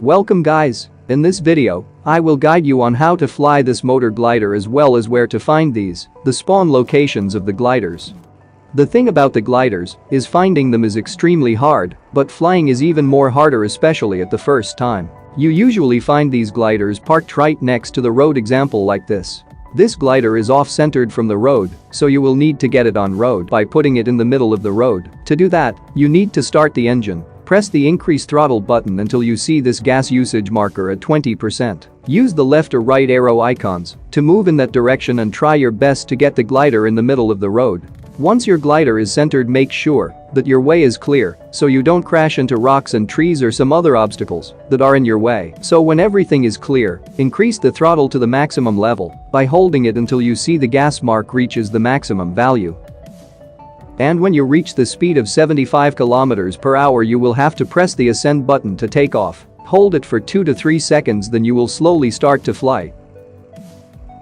Welcome guys, in this video, I will guide you on how to fly this motor glider as well as where to find the spawn locations of the gliders. The thing about the gliders is finding them is extremely hard, but flying is even more harder, especially at the first time. You usually find these gliders parked right next to the road, example like this. This glider is off-centered from the road, so you will need to get it on road by putting it in the middle of the road. To do that, you need to start the engine. Press the increase throttle button until you see this gas usage marker at 20%. Use the left or right arrow icons to move in that direction and try your best to get the glider in the middle of the road. Once your glider is centered, make sure that your way is clear so you don't crash into rocks and trees or some other obstacles that are in your way. So when everything is clear, increase the throttle to the maximum level by holding it until you see the gas mark reaches the maximum value. And when you reach the speed of 75 km/h, you will have to press the ascend button to take off. Hold it for 2 to 3 seconds, then you will slowly start to fly.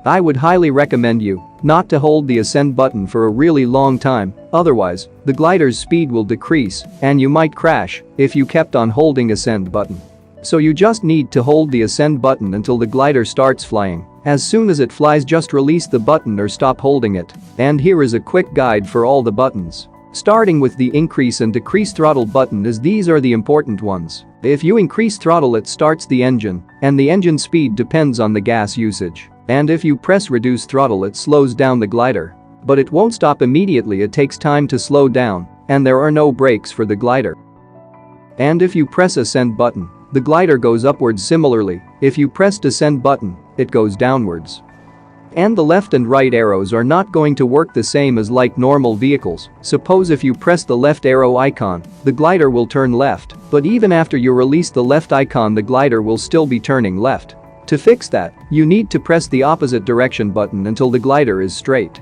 I would highly recommend you not to hold the ascend button for a really long time, otherwise, the glider's speed will decrease and you might crash if you kept on holding ascend button. So you just need to hold the ascend button until the glider starts flying. As soon as it flies, just release the button or stop holding it. And here is a quick guide for all the buttons. Starting with the increase and decrease throttle button, as these are the important ones. If you increase throttle, it starts the engine, and the engine speed depends on the gas usage. And if you press reduce throttle, it slows down the glider. But it won't stop immediately, it takes time to slow down, and there are no brakes for the glider. And if you press ascend button, the glider goes upwards. Similarly, if you press descend button, it goes downwards. And the left and right arrows are not going to work the same as like normal vehicles. Suppose if you press the left arrow icon, the glider will turn left, but even after you release the left icon, the glider will still be turning left. To fix that, you need to press the opposite direction button until the glider is straight.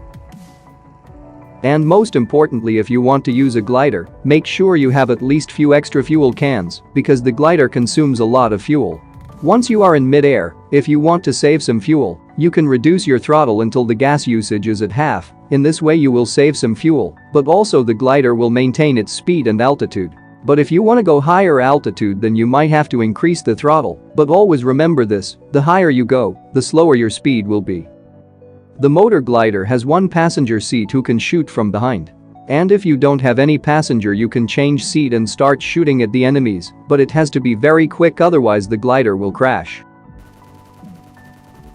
And most importantly, if you want to use a glider, make sure you have at least few extra fuel cans because the glider consumes a lot of fuel. Once you are in mid-air, if you want to save some fuel, you can reduce your throttle until the gas usage is at half. In this way you will save some fuel, but also the glider will maintain its speed and altitude. But if you want to go higher altitude, then you might have to increase the throttle. But always remember this, the higher you go, the slower your speed will be. The motor glider has one passenger seat who can shoot from behind. And if you don't have any passenger, you can change seat and start shooting at the enemies, but it has to be very quick, otherwise the glider will crash.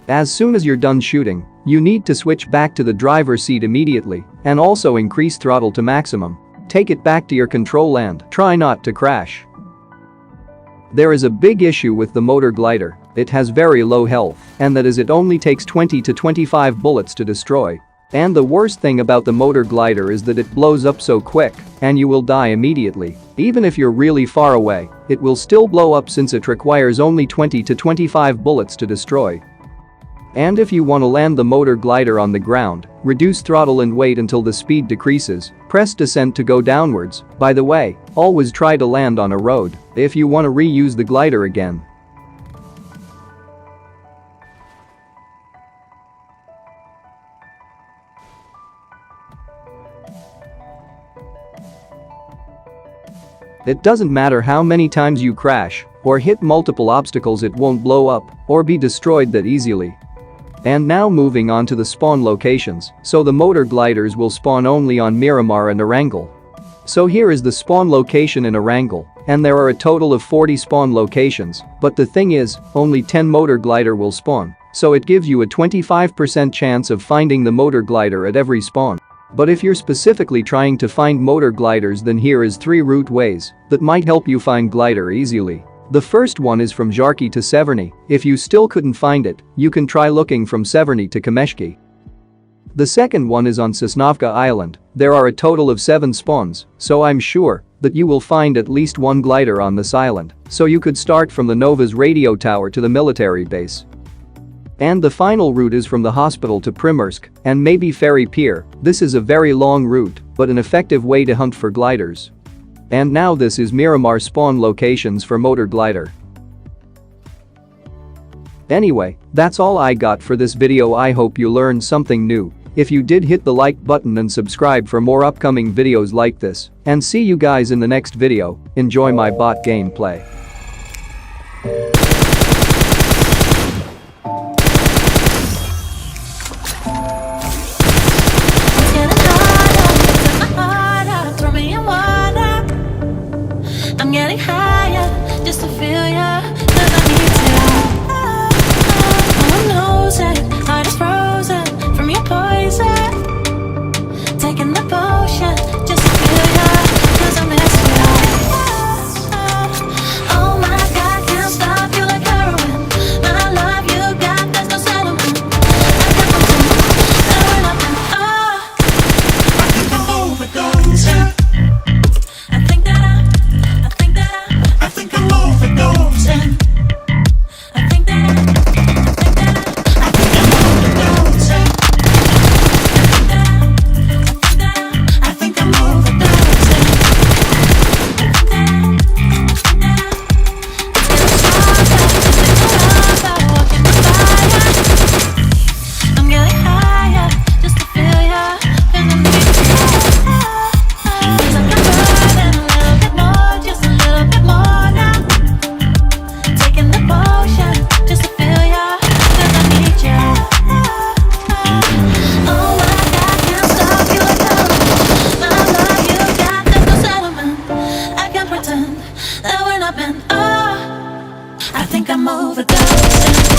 As soon as you're done shooting, you need to switch back to the driver's seat immediately and also increase throttle to maximum. Take it back to your control and try not to crash. There is a big issue with the motor glider. It has very low health, and that is, it only takes 20 to 25 bullets to destroy. And the worst thing about the motor glider is that it blows up so quick and you will die immediately. Even if you're really far away, it will still blow up since it requires only 20 to 25 bullets to destroy. And if you want to land the motor glider on the ground, reduce throttle and wait until the speed decreases. Press descent to go downwards. By the way, always try to land on a road if you want to reuse the glider again. It doesn't matter how many times you crash or hit multiple obstacles, it won't blow up or be destroyed that easily. And now moving on to the spawn locations. So the motor gliders will spawn only on Miramar and Erangel. So here is the spawn location in Erangel, and there are a total of 40 spawn locations, but the thing is, only 10 motor glider will spawn, so it gives you a 25% chance of finding the motor glider at every spawn. But if you're specifically trying to find motor gliders, then here is 3 route ways that might help you find glider easily. The first one is from Zharki to Severny. If you still couldn't find it, you can try looking from Severny to Kameshki. The second one is on Sosnovka Island. There are a total of 7 spawns, so I'm sure that you will find at least one glider on this island. So you could start from the Nova's radio tower to the military base. And the final route is from the hospital to Primorsk and maybe Ferry Pier. This is a very long route, but an effective way to hunt for gliders. And now this is Miramar spawn locations for motor glider. Anyway, that's all I got for this video. I hope you learned something new. If you did, hit the like button and subscribe for more upcoming videos like this. And see you guys in the next video. Enjoy my bot gameplay. I'm getting higher just to feel ya, 'cause I need to. No one knows it, heart is frozen from your poison. Taking the potion just to feel ya, 'cause I miss you. Oh my God, can't stop you like heroin. My love you got, there's no settlement. I got something that we're not meant. Oh, I think I'm overdosing. I think that I'm overdosing. I think that I'm overdosing. I think I'm overdosing. Walking the fire. I'm getting higher just to feel ya, 'cause I need you. Feels like I'm burning a little bit more, just a little bit more now. Taking the potion just to feel ya, 'cause I need you. Oh my God, can't stop you like heroin. My love you got, there's no settlement. I can't pretend that we're not meant. Oh, I think I'm overdosing.